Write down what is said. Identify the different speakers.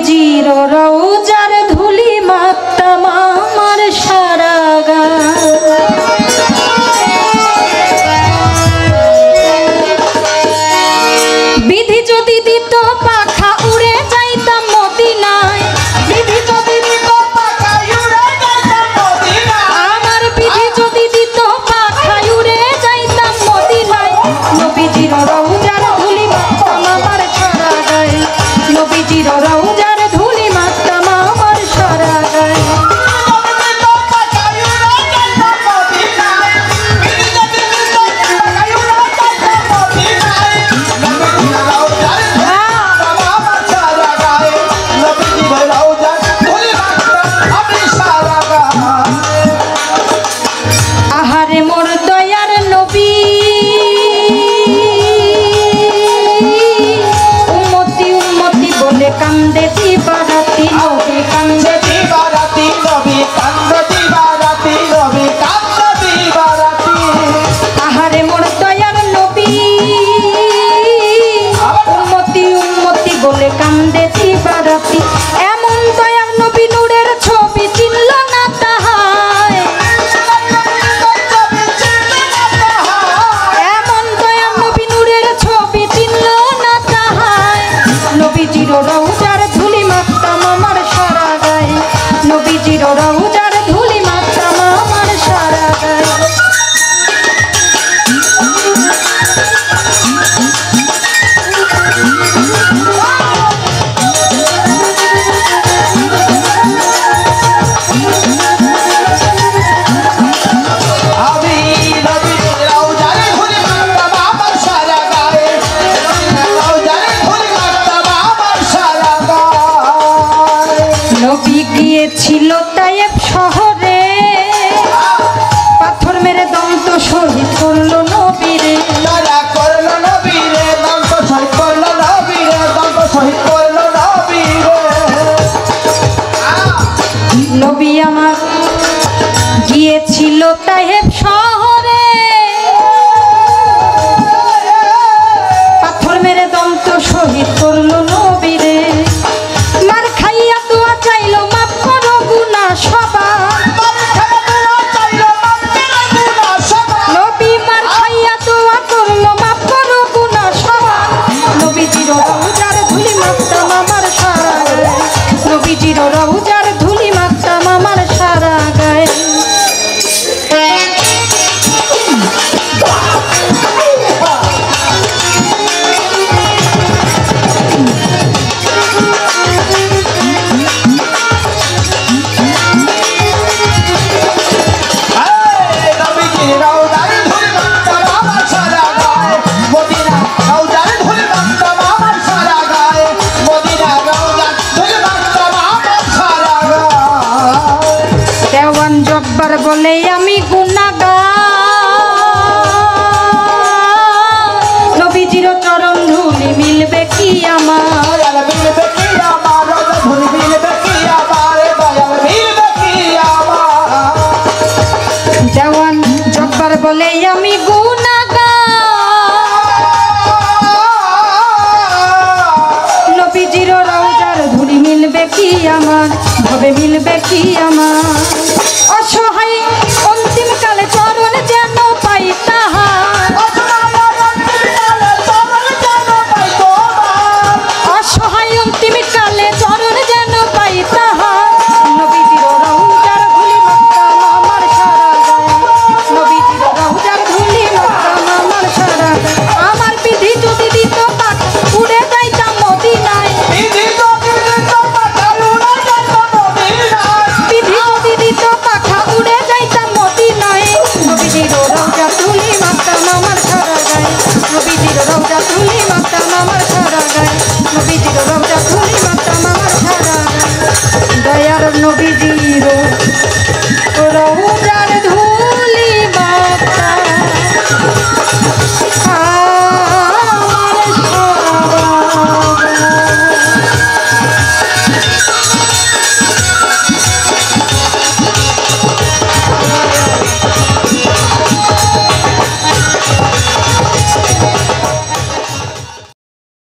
Speaker 1: নবীজির রওজার ধুলি মাখতাম আমার সারা বিধি যদি দিত পাখা উড়ে যাইতাম মদিনায় বিধি যদি দিত পাখা উড়ে যাইতাম মদিনায় আমার বিধি যদি দিত পাখা উড়ে যাইতাম মদিনায় নবীজির রওজার ধুলি মাখতাম আমার সারা গায়ে নবীজির রওজার ধুলি মাখতাম আমার সারা গায়ে আহারে মোর দয়ার নবী উম্মতি উম্মতি বলে কান্দে দিবারাতি নবী কান্দে দিবারাতি নবী কান্দে দিবারাতি নবী কান্দে দিবারাতি আহারে মোর দয়ার নবী উম্মতি উম্মতি বলে কান্দে দিবারাতি এমন দয়ার নবী নূরের ছবি চিনল না তাহায় এমন দয়ার নবী নূরের ছবি চিনল না তাহায় নবীজির রওজার ধুলি মাখতাম আমার সারা গায়ে নবীজির রওজার ধুলি মাখতাম আমার সারা গায়ে নবী গিয়েছিল তায়েব শহরে পাথর মেরে দন্ত শহীদ করলো নবীরে দয়া করলো নবীরে দন্ত শহীদ করলো নবীরে দন্ত শহীদ করলো নবীরে নবী আমার গিয়েছিল তায়েব শহরে পাথর মেরে দন্ত শহীদ করলো নবীরে মার খাইয়া দোয়া চাইলো মাফ করো গুনাহ সবার নবী মার খাইয়া দোয়া করলো মাফ করো গুনাহ সবার নবীজির রওজার ধুলি মাখতাম আমার সারা গায়ে নবীজির রওজার ধুলি মাখতাম আমার সারা গায়ে দেওয়ান জব্বার বলে আমি গুনাহগার নবীজির চরণ ধুলি মিলবে কি আমার মিলবে কি আমার ধুলি মিলবে কি আমার মিলবে কি আমার দেওয়ান জব্বার বলে আমি গুনাহগার নবীজির রওজার ধুলি মিলবে কি আমার ভবে মিলবে কি আমার অসহায় অন্তিম কালে চরণ যেন পাই তাহার অসহায় অন্তিম কালে চরণ যেন পাই তাহার নবীজির রওজার ধুলি মাখতাম আমার সারা গায়ে নবীজির রওজার ধুলি মাখতাম আমার সারা গায়ে আমার বিধি যদি দিত পাখা উড়ে যাইতাম মদিনায় বিধি যদি দিত পাখা উড়ে যাইতাম মদিনায় বিধি যদি দিত পাখা উড়ে যাইতাম মদিনায় নবীজির রওজার ধুলি মাখতাম আমার সারা গায়ে নবীজির রওজার ধুলি মাখতাম আমার সারা গায়ে নবীজির রওজার ধুলি মাখতাম আমার সারা গায়ে দয়ার নবীজির রওজার ধুলি মাখতাম আমার সারা গায়ে